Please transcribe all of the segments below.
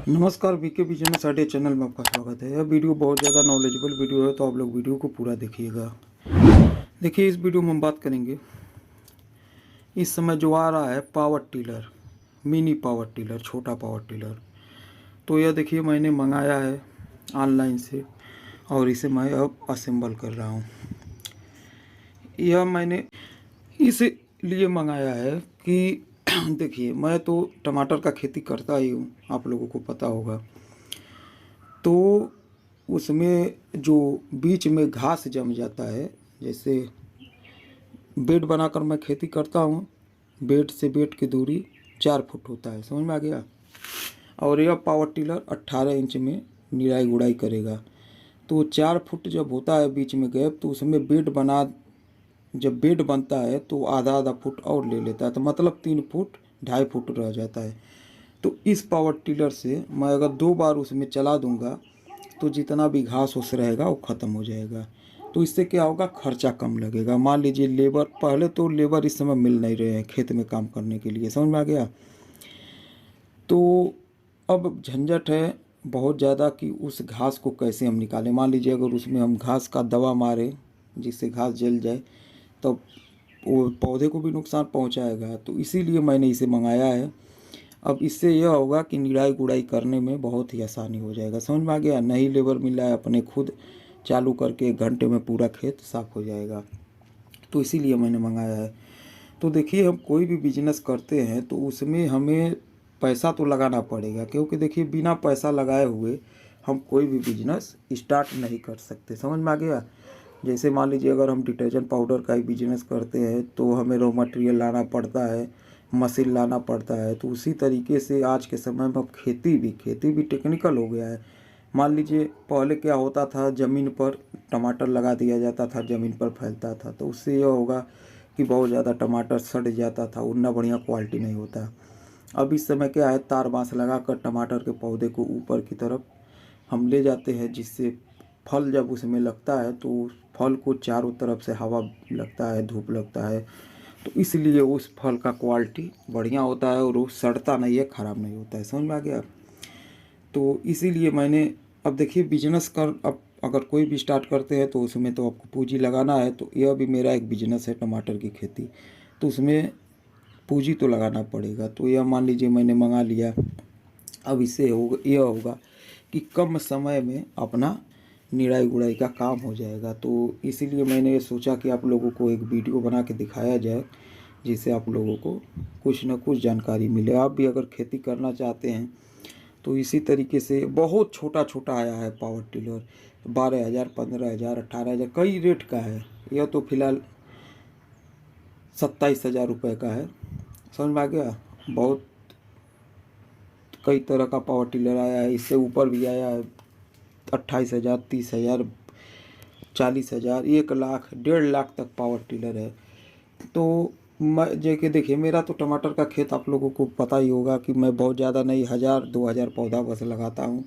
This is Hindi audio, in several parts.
नमस्कार, बीके बिजनेस आइडिया चैनल में आपका स्वागत है। यह वीडियो बहुत ज़्यादा नॉलेजेबल वीडियो है, तो आप लोग वीडियो को पूरा देखिएगा। देखिए, इस वीडियो में हम बात करेंगे इस समय जो आ रहा है power tiller, mini power tiller, छोटा पावर टिलर। तो यह देखिए मैंने मंगाया है ऑनलाइन से और इसे मैं अब असेंबल कर रहा हूँ। यह मैंने इसलिए मंगाया है कि देखिए, मैं तो टमाटर का खेती करता ही हूँ, आप लोगों को पता होगा। तो उसमें जो बीच में घास जम जाता है, जैसे बेड बनाकर मैं खेती करता हूँ, बेड से बेड की दूरी 4 फुट होता है, समझ में आ गया। और यह पावर टिलर 18 इंच में निराई गुड़ाई करेगा। तो 4 फुट जब होता है बीच में गैप, तो उसमें जब बेड बनता है तो आधा आधा फुट और ले लेता है, तो मतलब 3 फुट 2.5 फुट रह जाता है। तो इस पावर टिलर से मैं अगर 2 बार उसमें चला दूंगा तो जितना भी घास उस रहेगा वो ख़त्म हो जाएगा। तो इससे क्या होगा, खर्चा कम लगेगा। मान लीजिए लेबर, पहले तो लेबर इस समय मिल नहीं रहे हैं खेत में काम करने के लिए, समझ में आ गया। तो अब झंझट है बहुत ज़्यादा कि उस घास को कैसे हम निकालें। मान लीजिए अगर उसमें हम घास का दवा मारें जिससे घास जल जाए, तो वो पौधे को भी नुकसान पहुंचाएगा। तो इसीलिए मैंने इसे मंगाया है। अब इससे यह होगा कि निराई गुड़ाई करने में बहुत ही आसानी हो जाएगा, समझ में आ गया। नहीं लेबर मिल रहा है, अपने खुद चालू करके 1 घंटे में पूरा खेत साफ हो जाएगा। तो इसीलिए मैंने मंगाया है। तो देखिए, हम कोई भी बिजनेस करते हैं तो उसमें हमें पैसा तो लगाना पड़ेगा, क्योंकि देखिए बिना पैसा लगाए हुए हम कोई भी बिजनेस स्टार्ट नहीं कर सकते, समझ में आ गया। जैसे मान लीजिए अगर हम डिटर्जेंट पाउडर का ही बिजनेस करते हैं तो हमें रॉ मटेरियल लाना पड़ता है, मशीन लाना पड़ता है। तो उसी तरीके से आज के समय में अब खेती भी टेक्निकल हो गया है। मान लीजिए पहले क्या होता था, ज़मीन पर टमाटर लगा दिया जाता था, ज़मीन पर फैलता था, तो उससे यह होगा कि बहुत ज़्यादा टमाटर सड़ जाता था, उतना बढ़िया क्वालिटी नहीं होता। अब इस समय क्या है, तार बांस लगा कर टमाटर के पौधे को ऊपर की तरफ हम ले जाते हैं, जिससे फल जब उसमें लगता है तो फल को चारों तरफ से हवा लगता है, धूप लगता है। तो इसलिए उस फल का क्वालिटी बढ़िया होता है और वो सड़ता नहीं है, ख़राब नहीं होता है, समझ में आ गया। तो इसीलिए मैंने, अब देखिए बिजनेस अब अगर कोई भी स्टार्ट करते हैं तो उसमें तो आपको पूंजी लगाना है। तो यह भी मेरा एक बिजनेस है, टमाटर की खेती। तो उसमें पूंजी तो लगाना पड़ेगा। तो यह मान लीजिए मैंने मंगा लिया। अब इससे यह होगा कि कम समय में अपना निराई गुड़ाई का काम हो जाएगा। तो इसीलिए मैंने ये सोचा कि आप लोगों को एक वीडियो बना के दिखाया जाए, जिससे आप लोगों को कुछ न कुछ जानकारी मिले। आप भी अगर खेती करना चाहते हैं तो इसी तरीके से बहुत छोटा छोटा आया है पावर टिलर, 12,000, 15,000, 18,000 कई रेट का है। यह तो फिलहाल 27,000 रुपये का है, समझ में आ गया। बहुत कई तरह का पावर टिलर आया है, इससे ऊपर भी आया है 28,000, 30,000, 40,000, 1 लाख, 1.5 लाख तक पावर टिलर है। तो मैं देखिए मेरा तो टमाटर का खेत आप लोगों को पता ही होगा कि मैं बहुत ज़्यादा नहीं, 1,000-2,000 पौधा बस लगाता हूँ,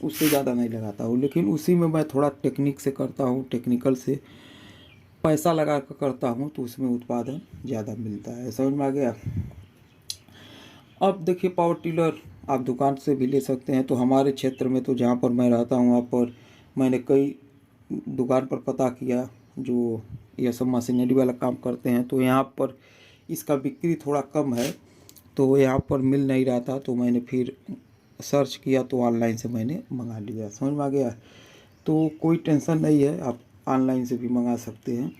उससे ज़्यादा नहीं लगाता हूँ। लेकिन उसी में मैं थोड़ा टेक्निक से करता हूँ, टेक्निकल से पैसा लगा कर करता हूँ, तो उसमें उत्पादन ज़्यादा मिलता है, समझ में आ गया। अब देखिए पावर टिलर आप दुकान से भी ले सकते हैं। तो हमारे क्षेत्र में तो जहाँ पर मैं रहता हूँ वहाँ पर मैंने कई दुकान पर पता किया जो यह सब मशीनरी वाला काम करते हैं। तो यहाँ पर इसका बिक्री थोड़ा कम है, तो यहाँ पर मिल नहीं रहा था। तो मैंने फिर सर्च किया तो ऑनलाइन से मैंने मंगा लिया, समझ में आ गया। तो कोई टेंशन नहीं है, आप ऑनलाइन से भी मंगा सकते हैं।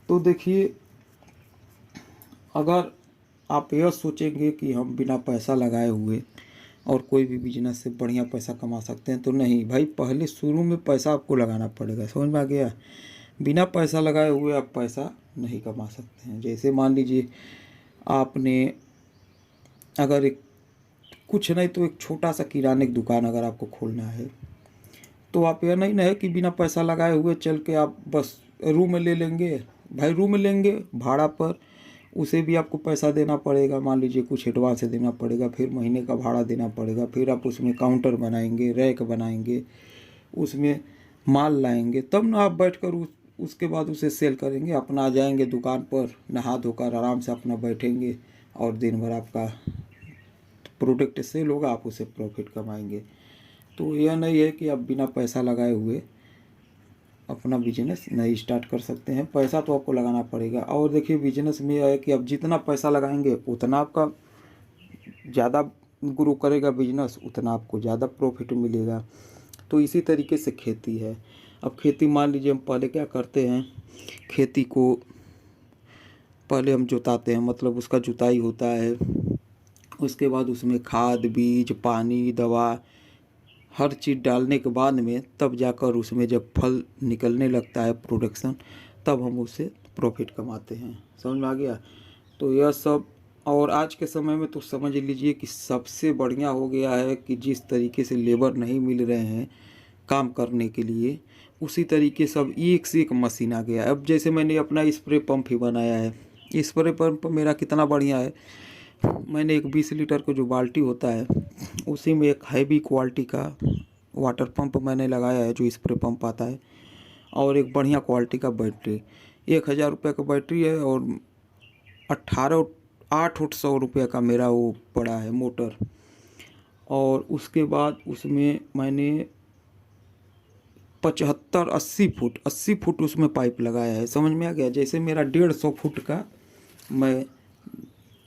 तो देखिए, अगर आप यह सोचेंगे कि हम बिना पैसा लगाए हुए और कोई भी बिजनेस से बढ़िया पैसा कमा सकते हैं, तो नहीं भाई, पहले शुरू में पैसा आपको लगाना पड़ेगा, समझ में आ गया। बिना पैसा लगाए हुए आप पैसा नहीं कमा सकते हैं। जैसे मान लीजिए आपने अगर एक कुछ नहीं तो एक छोटा सा किराने की दुकान अगर आपको खोलना है, तो आप यह नहीं ना है कि बिना पैसा लगाए हुए चल के आप बस रूम ले लेंगे। भाई रूम लेंगे भाड़ा पर, उसे भी आपको पैसा देना पड़ेगा। मान लीजिए कुछ एडवांस देना पड़ेगा, फिर महीने का भाड़ा देना पड़ेगा, फिर आप उसमें काउंटर बनाएंगे, रैक बनाएंगे, उसमें माल लाएंगे, तब ना आप बैठकर उसके बाद उसे सेल करेंगे। अपना आ जाएंगे दुकान पर, नहा धोकर आराम से अपना बैठेंगे और दिन भर आपका प्रोडक्ट सेल होगा, आप उससे प्रॉफिट कमाएंगे। तो यह नहीं है कि आप बिना पैसा लगाए हुए अपना बिजनेस नहीं स्टार्ट कर सकते हैं, पैसा तो आपको लगाना पड़ेगा। और देखिए बिजनेस में यह है कि आप जितना पैसा लगाएंगे उतना आपका ज़्यादा ग्रो करेगा बिजनेस, उतना आपको ज़्यादा प्रॉफिट मिलेगा। तो इसी तरीके से खेती है। अब खेती मान लीजिए हम पहले क्या करते हैं, खेती को पहले हम जोताते हैं, मतलब उसका जुताई होता है, उसके बाद उसमें खाद बीज पानी दवा हर चीज़ डालने के बाद में तब जाकर उसमें जब फल निकलने लगता है प्रोडक्शन, तब हम उससे प्रॉफिट कमाते हैं। समझ में आ गया? तो यह सब, और आज के समय में तो समझ लीजिए कि सबसे बढ़िया हो गया है कि जिस तरीके से लेबर नहीं मिल रहे हैं काम करने के लिए, उसी तरीके से अब एक से एक मशीन आ गया है। अब जैसे मैंने अपना स्प्रे पंप ही बनाया है, स्प्रे पंप मेरा कितना बढ़िया है। मैंने एक 20 लीटर का जो बाल्टी होता है उसी में एक हैवी क्वालिटी का वाटर पंप मैंने लगाया है जो स्प्रे पंप आता है, और एक बढ़िया क्वालिटी का बैटरी। 1000 रुपये का बैटरी है और 800 रुपये का मेरा वो पड़ा है मोटर। और उसके बाद उसमें मैंने 80 फुट उसमें पाइप लगाया है। समझ में आ गया? जैसे मेरा 150 फुट का मैं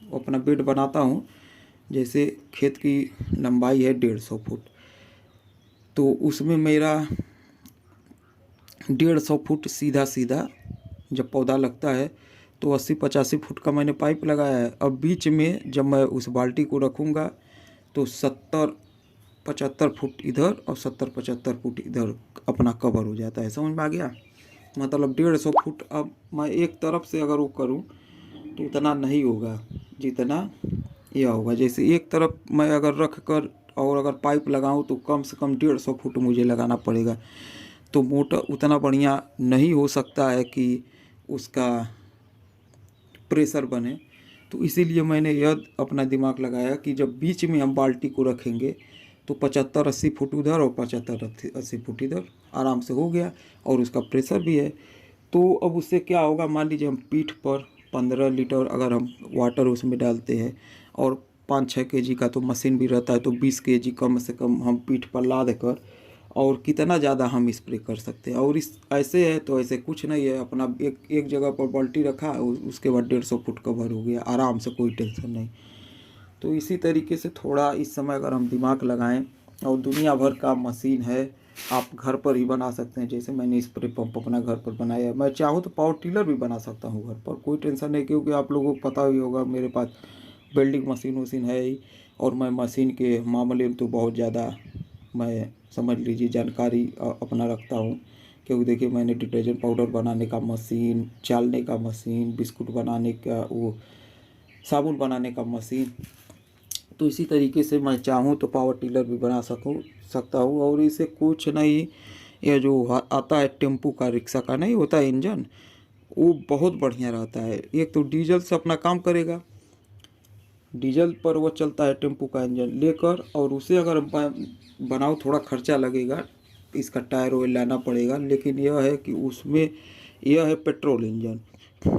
अपना बेड बनाता हूँ, जैसे खेत की लंबाई है 150 फुट, तो उसमें मेरा 150 फुट सीधा सीधा जब पौधा लगता है तो 80-85 फुट का मैंने पाइप लगाया है। अब बीच में जब मैं उस बाल्टी को रखूँगा तो 70-75 फुट इधर और 70-75 फुट इधर अपना कवर हो जाता है। समझ में आ गया? मतलब 150 फुट। अब मैं एक तरफ से अगर वो करूँ तो उतना नहीं होगा जितना यह होगा। जैसे एक तरफ मैं अगर रख कर और अगर पाइप लगाऊं तो कम से कम 150 फुट मुझे लगाना पड़ेगा, तो मोटर उतना बढ़िया नहीं हो सकता है कि उसका प्रेशर बने। तो इसीलिए मैंने यह अपना दिमाग लगाया कि जब बीच में हम बाल्टी को रखेंगे तो 75-80 फुट उधर और 75-80 फुट इधर आराम से हो गया, और उसका प्रेशर भी है। तो अब उससे क्या होगा, मान लीजिए हम पीठ पर 15 लीटर अगर हम वाटर उसमें डालते हैं और 5-6 केजी का तो मशीन भी रहता है, तो 20 केजी कम से कम हम पीठ पर लाद कर और कितना ज़्यादा हम स्प्रे कर सकते हैं। और इस ऐसे है तो ऐसे कुछ नहीं है, अपना एक जगह पर बाल्टी रखा, उसके बाद 150 फुट कवर हो गया आराम से, कोई टेंशन नहीं। तो इसी तरीके से थोड़ा इस समय अगर हम दिमाग लगाएं, और दुनिया भर का मशीन है, आप घर पर ही बना सकते हैं। जैसे मैंने स्प्रे पंप अपना घर पर बनाया है, मैं चाहूँ तो पावर टिलर भी बना सकता हूँ घर पर, कोई टेंशन नहीं। क्योंकि आप लोगों को पता ही होगा मेरे पास वेल्डिंग मशीन है ही, और मैं मशीन के मामले में तो बहुत ज़्यादा मैं समझ लीजिए जानकारी अपना रखता हूँ। क्योंकि देखिए मैंने डिटर्जेंट पाउडर बनाने का मशीन, चालने का मशीन, बिस्कुट बनाने का, वो साबुन बनाने का मशीन, तो इसी तरीके से मैं चाहूँ तो पावर टिलर भी बना सकता हूँ। और इसे कुछ नहीं, यह जो आता है टेम्पू का, रिक्शा का नहीं होता है इंजन, वो बहुत बढ़िया रहता है। एक तो डीजल से अपना काम करेगा, डीजल पर वो चलता है टेम्पू का इंजन लेकर, और उसे अगर बनाओ थोड़ा खर्चा लगेगा, इसका टायर ऑयल लाना पड़ेगा। लेकिन यह है कि उसमें यह है पेट्रोल इंजन,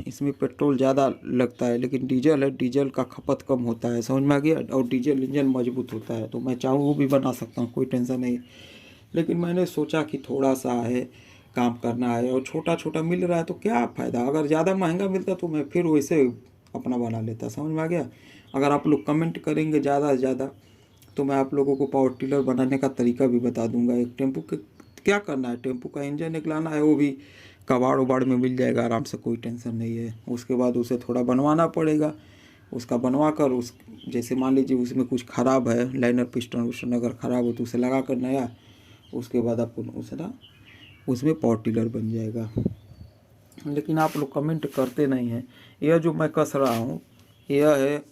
इसमें पेट्रोल ज़्यादा लगता है, लेकिन डीजल है, डीजल का खपत कम होता है। समझ में आ गया? और डीजल इंजन मजबूत होता है। तो मैं चाहूँ वो भी बना सकता हूँ, कोई टेंशन नहीं। लेकिन मैंने सोचा कि थोड़ा सा है काम करना है, और छोटा छोटा मिल रहा है तो क्या फ़ायदा, अगर ज़्यादा महंगा मिलता तो मैं फिर वैसे अपना बना लेता। समझ में आ गया? अगर आप लोग कमेंट करेंगे ज़्यादा से ज़्यादा तो मैं आप लोगों को पावर टिलर बनाने का तरीका भी बता दूंगा। एक टेम्पू के क्या करना है, टेम्पू का इंजन एक लाना है, वो भी कबाड़ उबाड़ में मिल जाएगा आराम से, कोई टेंशन नहीं है। उसके बाद उसे थोड़ा बनवाना पड़ेगा, उसका बनवा कर उस जैसे मान लीजिए उसमें कुछ ख़राब है, लाइनर पिस्टन विस्टन अगर ख़राब हो तो उसे लगा कर नया, उसके बाद आपको उसमें पावर टिलर बन जाएगा। लेकिन आप लोग कमेंट करते नहीं हैं। यह जो मैं कस रहा हूँ यह है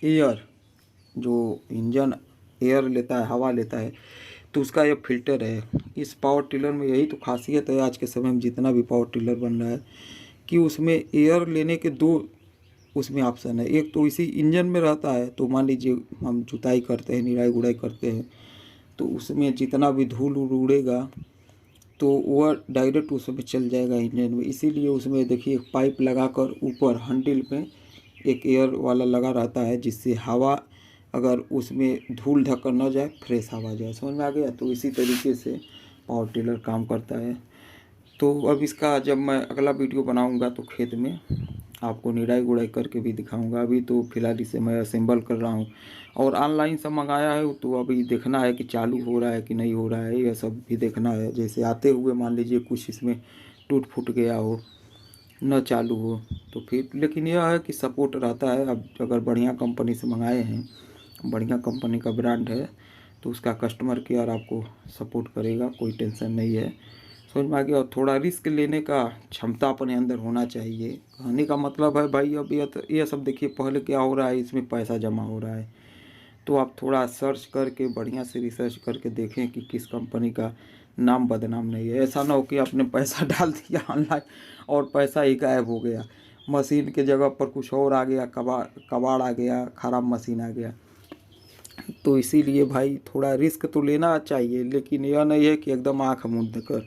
एयर, जो इंजन एयर लेता है, हवा लेता है, तो उसका ये फिल्टर है। इस पावर टिलर में यही तो खासियत है आज के समय में जितना भी पावर टिलर बन रहा है, कि उसमें एयर लेने के दो उसमें ऑप्शन है। एक तो इसी इंजन में रहता है, तो मान लीजिए हम जुताई करते हैं, निराई गुड़ाई करते हैं, तो उसमें जितना भी धूल उड़ेगा तो वह डायरेक्ट उसमें चल जाएगा इंजन में। इसीलिए उसमें देखिए पाइप लगाकर ऊपर हैंडल पे एक एयर वाला लगा रहता है, जिससे हवा अगर उसमें धूल ढक्कन न जाए, फ्रेश हवा जाए। समझ में आ गया। तो इसी तरीके से पावर टिलर काम करता है। तो अब इसका जब मैं अगला वीडियो बनाऊंगा तो खेत में आपको निराई गुड़ाई करके भी दिखाऊंगा। अभी तो फिलहाल इसे मैं असेंबल कर रहा हूँ और ऑनलाइन से मंगाया है, तो अभी देखना है कि चालू हो रहा है कि नहीं हो रहा है, यह सब भी देखना है। जैसे आते हुए मान लीजिए कुछ इसमें टूट फूट गया हो, न चालू हो, तो फिर लेकिन यह है कि सपोर्ट रहता है। अब अगर बढ़िया कंपनी से मंगाए हैं, बढ़िया कंपनी का ब्रांड है, तो उसका कस्टमर केयर आपको सपोर्ट करेगा, कोई टेंशन नहीं है। समझ में आ गया। और थोड़ा रिस्क लेने का क्षमता अपने अंदर होना चाहिए। कहने का मतलब है भाई, अब यह सब देखिए, पहले क्या हो रहा है, इसमें पैसा जमा हो रहा है, तो आप थोड़ा सर्च करके बढ़िया से रिसर्च करके देखें कि किस कंपनी का नाम बदनाम नहीं है। ऐसा ना हो कि आपने पैसा डाल दिया ऑनलाइन और पैसा ही गायब हो गया, मशीन के जगह पर कुछ और आ गया, कबाड़ आ गया, ख़राब मशीन आ गया। तो इसीलिए भाई थोड़ा रिस्क तो लेना चाहिए, लेकिन यह नहीं है कि एकदम आँख मूंद कर।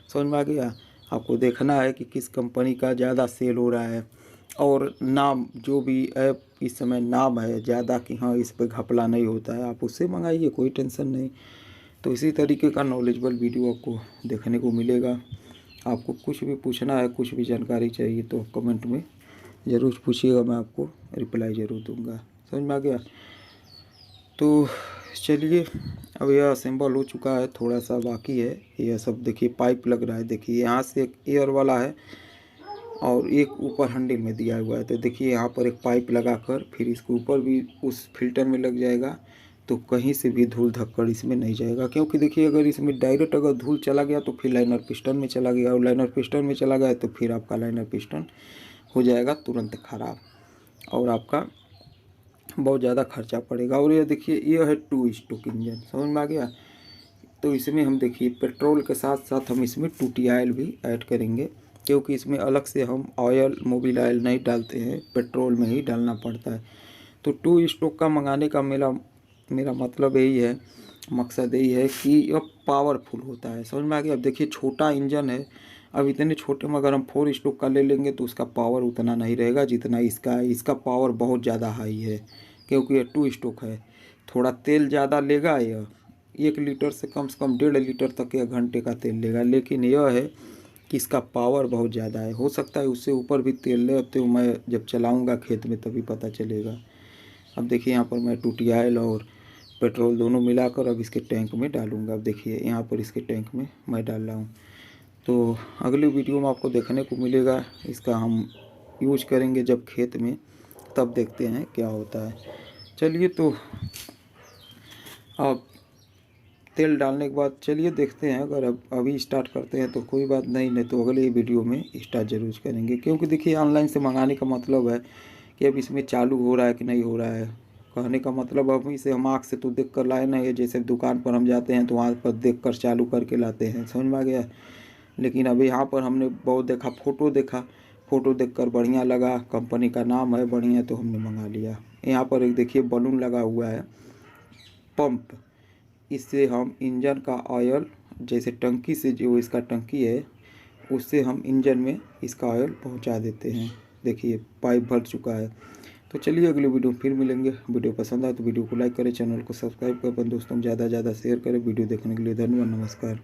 समझ में आ गया। आपको देखना है कि किस कंपनी का ज़्यादा सेल हो रहा है, और नाम जो भी ऐप इस समय नाम है ज़्यादा कि हाँ इस पर घपला नहीं होता है, आप उससे मंगाइए, कोई टेंशन नहीं। तो इसी तरीके का नॉलेजेबल वीडियो आपको देखने को मिलेगा। आपको कुछ भी पूछना है, कुछ भी जानकारी चाहिए तो कमेंट में ज़रूर पूछिएगा, मैं आपको रिप्लाई ज़रूर दूँगा। समझ में आ गया। तो चलिए, अब यह असेंबल हो चुका है, थोड़ा सा बाकी है। यह सब देखिए पाइप लग रहा है, देखिए यहाँ से एक एयर वाला है और एक ऊपर हैंडल में दिया हुआ है। तो देखिए यहाँ पर एक पाइप लगाकर फिर इसके ऊपर भी उस फिल्टर में लग जाएगा, तो कहीं से भी धूल धक्कड़ इसमें नहीं जाएगा। क्योंकि देखिए अगर इसमें डायरेक्ट अगर धूल चला गया तो फिर लाइनर पिस्टन में चला गया, और लाइनर पिस्टन में चला गया तो फिर आपका लाइनर पिस्टन हो जाएगा तुरंत ख़राब, और आपका बहुत ज़्यादा खर्चा पड़ेगा। और ये देखिए ये है 2 स्ट्रोक इंजन। समझ में आ गया। तो इसमें हम देखिए पेट्रोल के साथ साथ हम इसमें 2T ऑयल भी ऐड करेंगे, क्योंकि इसमें अलग से हम ऑयल मोबिल ऑयल नहीं डालते हैं, पेट्रोल में ही डालना पड़ता है। तो 2 स्ट्रोक का मंगाने का मेरा मतलब यही है, मकसद यही है कि यह पावरफुल होता है। समझ में आ गया। अब देखिए छोटा इंजन है, अब इतने छोटे में अगर हम 4 स्ट्रोक का ले लेंगे तो उसका पावर उतना नहीं रहेगा जितना इसका है। इसका पावर बहुत ज़्यादा हाई है, क्योंकि यह 2 स्ट्रोक है। थोड़ा तेल ज़्यादा लेगा, यह 1 लीटर से कम 1.5 लीटर तक या घंटे का तेल लेगा, लेकिन यह है कि इसका पावर बहुत ज़्यादा है। हो सकता है उससे ऊपर भी तेल ले, तो मैं जब चलाऊँगा खेत में तभी पता चलेगा। अब देखिए यहाँ पर मैं 2T ऑयल और पेट्रोल दोनों मिलाकर अब इसके टैंक में डालूँगा। अब देखिए यहाँ पर इसके टैंक में मैं डाल रहा हूँ। तो अगले वीडियो में आपको देखने को मिलेगा, इसका हम यूज करेंगे जब खेत में, तब देखते हैं क्या होता है। चलिए, तो अब तेल डालने के बाद चलिए देखते हैं। अगर अब अभी स्टार्ट करते हैं तो कोई बात नहीं, नहीं तो अगले वीडियो में स्टार्ट जरूर करेंगे। क्योंकि देखिए ऑनलाइन से मंगाने का मतलब है कि अब इसमें चालू हो रहा है कि नहीं हो रहा है। कहने का मतलब अब इसे हम आँख से तो देख कर लाए नहीं है, जैसे दुकान पर हम जाते हैं तो वहाँ पर देख कर चालू करके लाते हैं। समझ में आ गया। लेकिन अभी यहाँ पर हमने बहुत देखा, फ़ोटो देखकर बढ़िया लगा, कंपनी का नाम है बढ़िया, तो हमने मंगा लिया। यहाँ पर एक देखिए बलून लगा हुआ है, पंप, इससे हम इंजन का ऑयल, जैसे टंकी से जो इसका टंकी है उससे हम इंजन में इसका ऑयल पहुंचा देते हैं। देखिए पाइप भर चुका है। तो चलिए अगले वीडियो फिर मिलेंगे। वीडियो पसंद आए तो वीडियो को लाइक करें, चैनल को सब्सक्राइब करें, अपने दोस्तों में ज़्यादा से ज़्यादा शेयर करें। वीडियो देखने के लिए धन्यवाद, नमस्कार।